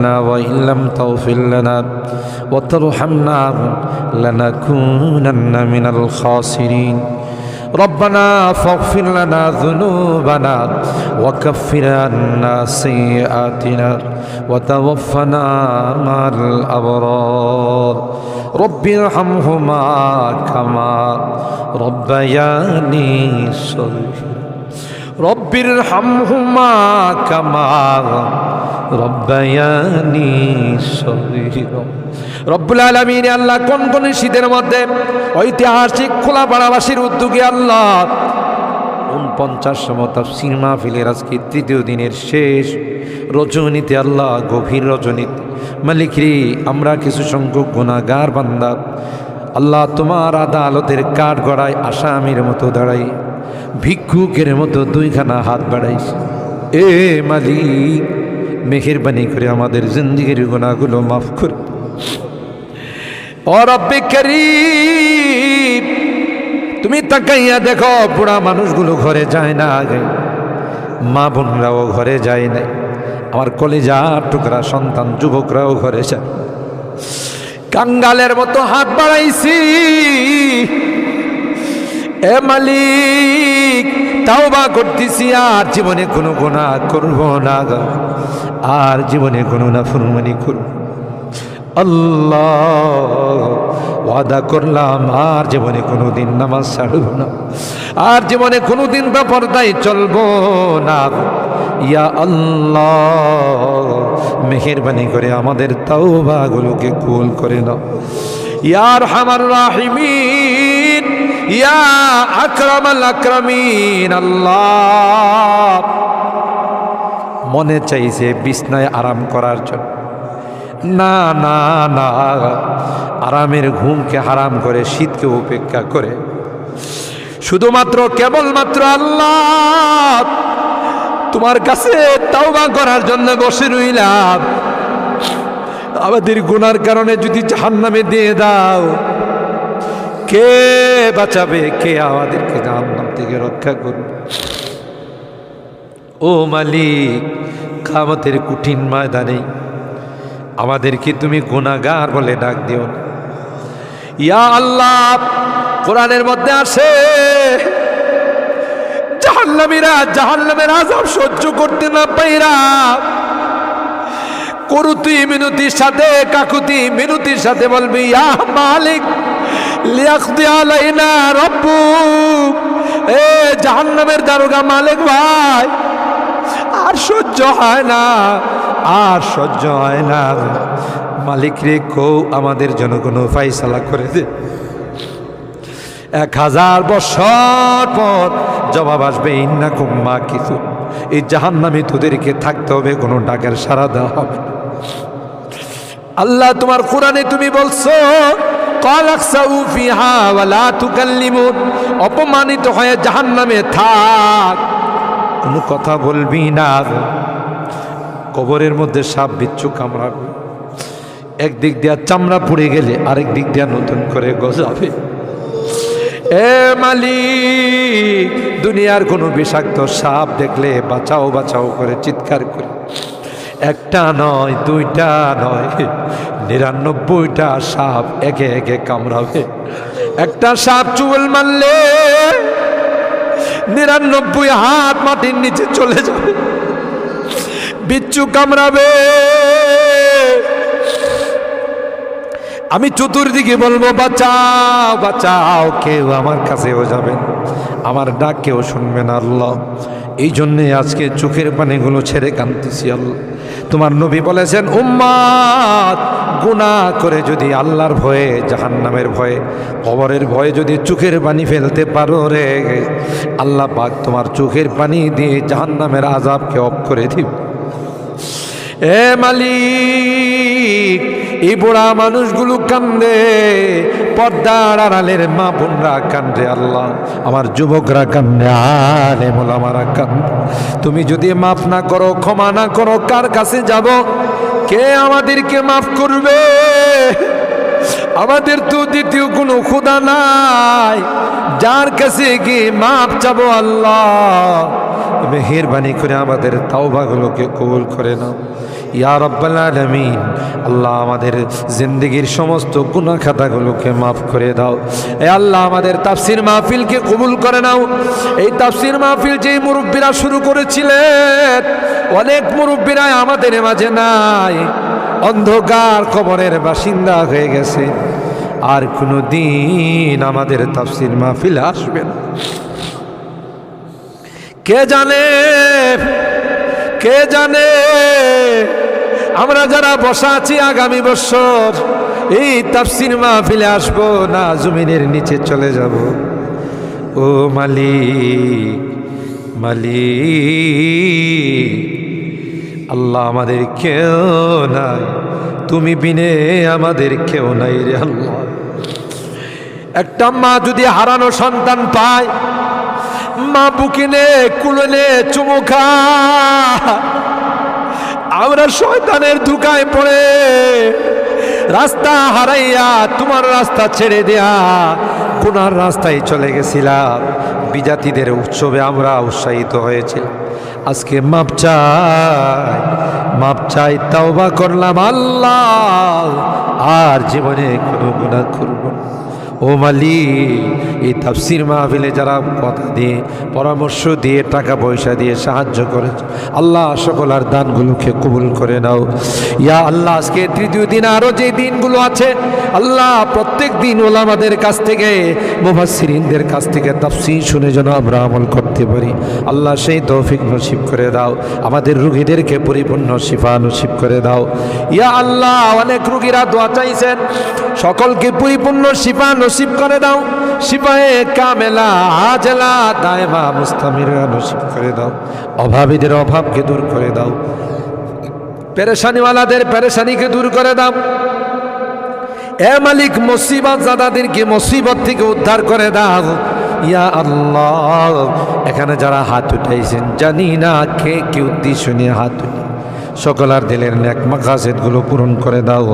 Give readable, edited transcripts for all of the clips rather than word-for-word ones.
وإن لم تغفر لنا وترحمنا لنكونن من الخاسرين ربنا فاغفر لنا ذنوبنا وكفر عنا سيئاتنا وتوفنا مع الأبرار رب ارحمهما كما ربياني صغيرا رب ارحمهما كما রব্বায়ানি সগীরা রব্বুল আলামিন আল্লাহ কোন কোন শীতের মধ্যে ঐতিহাসিক খোলাপাড়াবাসীর উদ্যোগে আল্লাহ 49তম তাফসীর মাহফিলের আজকে তৃতীয় দিনের শেষ রজনীতে আল্লাহ গভীর রজনীতে মালিক রে আমরা কিছু সংখ্যক গুনাহগার বান্দা আল্লাহ তোমার আদালতের কাঠগড়ায় আসামির মতো দাঁড়াই ভিক্ষুকের মতো দুইখানা হাত বাড়াইছি এ মালিক মেহেরবানি করে আমাদের জিন্দেগির গুনাহগুলো মাফ কর ও রব্বে করিম তুমি তাকাইয়া দেখো বুড়া মানুষগুলো ঘরে যায় না আগে মা বোনরাও ঘরে যায় না আমার কলিজার টুকরা সন্তান যুবকরাও ঘরে যায় কাঙ্গালের মতো হাত বাড়াইছি এ মালিক তাওবা করতেছি আর জীবনে কোনো গুনাহ করব না আর জীবনে কোনো নাফরমানি করব আল্লাহ ওয়াদা করলাম আর জীবনে কোনো দিন নামাজ ছাড়ব না আর জীবনে কোনো দিন বেপরদায় চলবো না ইয়া আল্লাহ মেহেরবানি করে আমাদের তাওবাগুলোকে কবুল করে নাও ইয়া আরহামার রাহিমিন ইয়া আকরামাল আকরামিন আল্লাহ মনে চাইছে বিছনায় আরাম করার জন্য না না না আরামের ঘুমকে হারাম করে শীতকে উপেক্ষা করে শুধুমাত্র কেবলমাত্র আল্লাহ তোমার কাছে তাওবা করার জন্য বসে রইলাম আমাদের গুনার কারণে যদি জাহান্নামে দিয়ে দাও কে বাঁচাবে কে আমাদেরকে জাহান্নাম থেকে রক্ষা করবে ও মালিক কিয়ামতের কঠিন ময়দানে আমাদেরকে তুমি গুনাহগার বলে ডাক দিও না ইয়া আল্লাহ কোরআনের মধ্যে আসে জাহান্নামীরা জাহান্নামের আযাব সহ্য করতে না পাইরা করুতি মিনতির সাথে কাকুতি মিনতির সাথে বলবি ইয়া মালিক লিয়াকদি আলাইনা রাব্বুক এ জাহান্নামের দারোগা মালিক ভাই আর সহ্য হয় না আর সহ্য হয় না মালিক রে কো আমাদের জন্য কোনো ফায়সালা করে দে 1000 বছর পর জবাব আসবে ইন্নাকুম মাকিসুন এই জাহান্নামে তোদেরকে থাকতে হবে কোনো ডাকের সাড়া দেওয়া হবে আল্লাহ তোমার কোরআনে তুমি বলছো কালাকসাউ ফিহা ওয়ালা তুকাল্লিমুন অপমানিত হয়ে জাহান্নামে থাক কোনো কথা বলবি না কবরের মধ্যে সাপ বিচ্ছু কামড়াবে একদিক দিয়া চামড়া পুড়ে গেলে আরেক দিক দিয়া নতুন করে গজাবে এ মালিক দুনিয়ার কোনো বিষাক্ত সাপ দেখলে বাঁচাও বাঁচাও করে চিৎকার করে একটা নয় দুইটা নয় 99টা সাপ একে একে কামড়াবে একটা সাপ চুল মারলে 99 হাত মাটির নিচে চলে যাবে বিচ্ছু কামড়াবে আমি চতুর্দিকে বলবো বাঁচাও বাঁচাও কেউ আমার কাছেও যাবেন আমার ডাক কেউ শুনবে না আল্লাহ এই জন্যে আজকে চোখের পানিগুলো ছেড়ে কাঁদতেছি আল্লাহ তোমার নবী বলেছেন উম্মাত গুনাহ করে যদি আল্লাহর ভয়ে জাহান্নামের ভয়ে কবরের ভয়ে যদি চোখের পানি ফেলতে পারো রে আল্লাহ পাক তোমার চোখের পানি দিয়ে জাহান্নামের আযাবকে অফ করে দিবে এ মালিক এই বুড়া মানুষগুলো কান্দে পর্দার আড়ালের মা বোনরা কান্দে আল্লাহ আমার যুবকরা কান্দে আলেম ওলামারা কান্দে তুমি যদি মাফ না করো ক্ষমা না করো কার কাছে যাব কে আমাদেরকে মাফ করবে আমাদের তো দ্বিতীয় কোনো খোদা নাই যার কাছে গিয়ে মাফ চাবো আল্লাহ মেহেরবানি করে আমাদের তাওবাগুলোকে কবুল করে নাও ইয়া রাব্বাল আলামিন। আল্লাহ আমাদের জিন্দেগির সমস্ত গুনাহ খাতাগুলোকে মাফ করে দাও। এ আল্লাহ আমাদের তাফসীর মাহফিলকে কবুল করে নাও। এই তাফসীর মাহফিল যে মুরব্বীরা শুরু করেছিলেন, অনেক মুরব্বীরা আমাদের মাঝে নাই, অন্ধকার কবরের বাসিন্দা হয়ে গেছে, আর কোনো দিন আমাদের তাফসীর মাহফিলে আসবে না। কে জানে, কে জানে আমরা যারা বসা আছি আগামী বছর এই তাফসীর মাহফিলে আসবো না জমিনের নিচে চলে যাব। ও মালিক, মালিক আল্লাহ, আমাদের কেউ নাই, তুমি বিনে আমাদের কেউ নাই রে আল্লাহ। একটা মা যদি হারানো সন্তান পায়, মা বুকে নে কুলে নে চুমু খায়, আমরা শয়তানের ধোঁকায় পড়ে রাস্তা হারাইয়া তোমার রাস্তা ছেড়ে দেয়া গুনার রাস্তায় চলে গেছিলাম। বিজাতিদের উৎসবে আমরা উৎসাহিত হয়েছিলাম, আজকে মাপ চাই, মাপ চাই, তাওবা করলাম আল্লাহ, আর জীবনে কোনো গুনাহ করব না। ও মালিক, এই তাফসীর মাহফিলে যারা কথা দিয়ে, পরামর্শ দিয়ে, টাকা পয়সা দিয়ে সাহায্য করেছে, আল্লাহ সকলের দানগুলোকে কবুল করে নাও। ইয়া আল্লাহ, আজকে তৃতীয় দিন, আরও যে দিনগুলো আছে আল্লাহ, প্রত্যেক দিন ওলামাদের কাছ থেকে, মুফাসসিরিনদের কাছ থেকে তাফসীর শুনে যেন আমরা আমল করতে পারি। আল্লাহ সেই তৌফিক নসিব করে দাও। আমাদের রোগীদেরকে পরিপূর্ণ শিফা নসিব করে দাও। ইয়া আল্লাহ, অনেক রোগীরা দোয়া চাইছেন, সকলকে পরিপূর্ণ শিফা নসিব করে দাও। শিফায়ে কামেলা আজলা দায়মা মুস্তামিরা নসিব করে দাও। অভাবীদের অভাবকে দূর করে দাও, পেরেশানিওয়ালাদের পেরেশানিকে দূর করে দাও। এ মালিক, মুসিবত জাদাদেরকে মুসিবত থেকে উদ্ধার করে দাও। ইয়া আল্লাহ, এখানে যারা হাত উঠাইছেন, জানি না কে কি উদ্দেশ্য নিয়ে হাত উঠে, সকলার দিলের নেক মাকাসিদগুলো পূরণ করে দাও।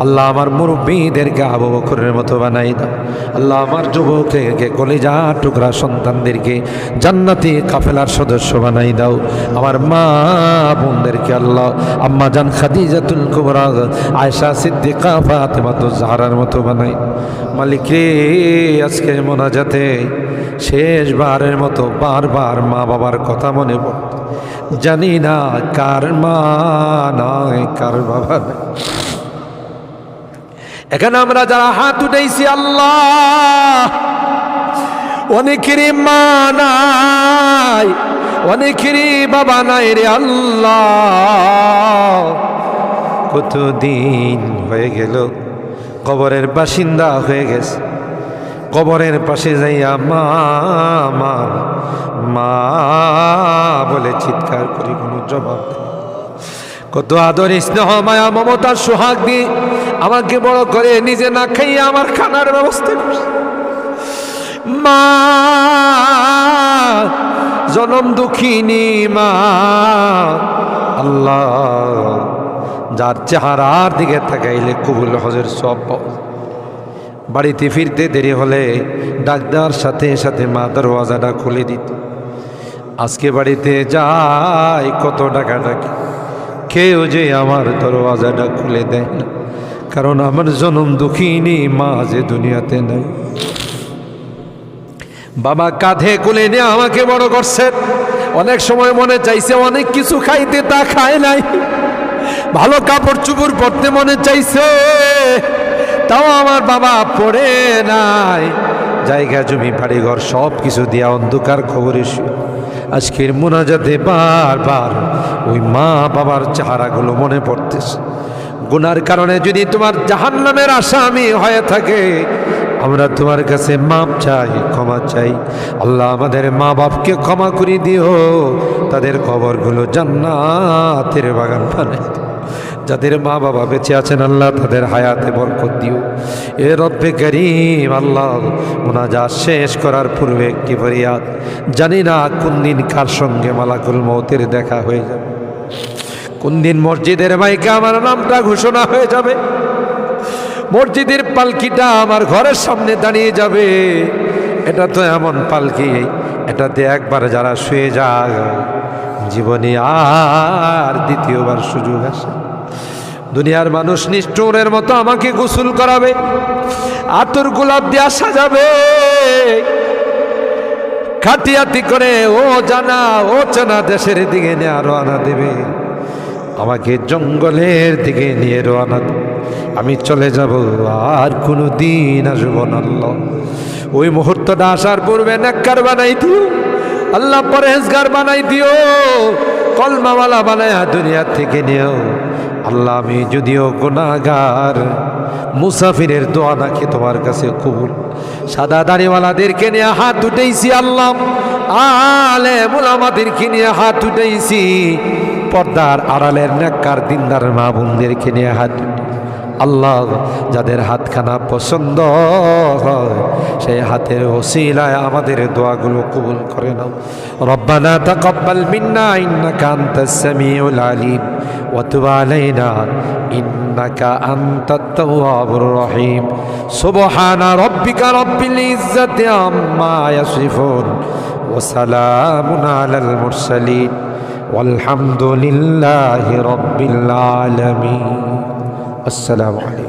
আল্লাহ আমার মুরব্বীদেরকে আবু বকরের মতো বানাই দাও। আল্লাহ আমার যুবককে কলিজা টুকরা সন্তানদেরকে জান্নাতি কাফেলার সদস্য বানাই দাও। আমার মা বোনদেরকে আল্লাহ আম্মা জান খাদিজাতুল কুবরা, আয়েশা সিদ্দিকা, ফাতেমাতুজ জাহরার মতো বানাই। মালিক রে, আজকের মোনাজাতে শেষবারের মতো বারবার মা বাবার কথা মনে পড়ে, জানি না কার মা নয় কার বাবা। এখানে আমরা যারা হাত উঠাইছি আল্লাহ, অনেকেরই মা নাই, অনেকেরই বাবা নাই রে আল্লাহ। কতদিন হয়ে গেল কবরের বাসিন্দা হয়ে গেছে, কবরের পাশে যাইয়া মা মা মা বলে চিৎকার করি, কোনো জবাব দেয়। কত আদর স্নেহ মায়া মমতার সোহাগ দিয়ে আমাকে বড় করে, নিজে না খাইয়া আমার খানার ব্যবস্থা করছে। মা জনম দুঃখিনী মা আল্লাহ, যার চেহারার দিকে তাকাইলে কবুল হজের সব পাওয়া। বাড়িতে ফিরতে দেরি হলে ডাক্তার সাথে সাথে মা দরওয়াজাটা খুলে দিত। আজকে বাড়িতে যাই কত টাকা ডাকি, কেউ যে আমার দরওয়াজাটা খুলে দেয় না, কারণ আমার জনম দুঃখিনী মা যে দুনিয়াতে নাই। বাবা কাঁধে কোলে নিয়ে আমাকে বড় করছেন। অনেক সময় মনে চাইছে অনেক কিছু খাইতে, তা খায় নাই। ভালো কাপড় চুপড় পরতে মনে চাইছে, তাও আমার বাবা পড়ে নাই। জায়গা জমি বাড়িঘর সব কিছু দিয়া অন্ধকার খবরে আজকের মোনাজাতে বারবার ওই মা বাবার চেহারাগুলো মনে পড়তেছে। গুনার কারণে যদি তোমার জাহান্নামের আসামি হয়ে থাকে, আমরা তোমার কাছে মাপ চাই, ক্ষমা চাই। আল্লাহ আমাদের মা বাপকে ক্ষমা করে দিও, তাদের কবরগুলো জান্নাতের বাগান বানাই দিও। যাদের মা বাবা বেঁচে আছেন আল্লাহ তাদের হায়াতে বরকত দিও। এ রব্বে করিম, আল্লাহ মুনাজাত শেষ করার পূর্বে একটি ফরিয়াদ, জানি না কোন দিন কার সঙ্গে মালাকুল মৌতের দেখা হয়ে যাবে, কোন দিন মসজিদের মাইকে আমার নামটা ঘোষণা হয়ে যাবে, মসজিদের পালকিটা আমার ঘরের সামনে দাঁড়িয়ে যাবে। এটা তো এমন পালকি, এটাতে একবার যারা শুয়ে যায় জীবনে আর দ্বিতীয়বার সুযোগ আসে। দুনিয়ার মানুষ নিষ্ঠুরের মতো আমাকে গোসল করাবে, আতর গোলাপ দিয়া সাজাবে, খাটিয়াতি করে ও জানা ও চেনা দেশের দিকে নিয়ে রওনা দেবে, আমাকে জঙ্গলের দিকে নিয়ে রওনা দেবে। আমি চলে যাব, আর কোনো দিন আসবো না আল্লাহ। ওই মুহূর্তটা আসার পূর্বে নেককার বানাই দিও আল্লাহ, পরহেজগার বানাই দিও, কলমাওয়ালা বানায়া দুনিয়া থেকে নিও আল্লাহ। আমি যদিও গুনাহগার, মুসাফিরের দোয়া নাকি তোমার কাছে কবুল। সাদা দাড়িওয়ালাদেরকে নিয়ে হাত উঠেছি আল্লাহ, আলেম উলামাদেরকে নিয়ে হাত উঠেছি, পর্দার আড়ালের নেককার দিনদার মা বোনদেরকে নিয়ে হাত আল্লাহ। যাদের হাতখানা পছন্দ হয় সেই হাতের ওসিলায় আমাদের দোয়াগুলো কবুল করে নাও। রব্বানা তাকাব্বাল মিন্না ইন্নাকা আনতাস সামিউল আলিম ওয়া তুব আলাইনা ইন্নাকা আনতাত তাওয়াবুর রহিম। সুবহানা রাব্বিকা রাব্বিল ইজ্জাতি আম্মা ইয়াসিফুন ওয়া সালামুন আলাল মুরসালিন والحمد لله رب العالمين। السلام عليكم।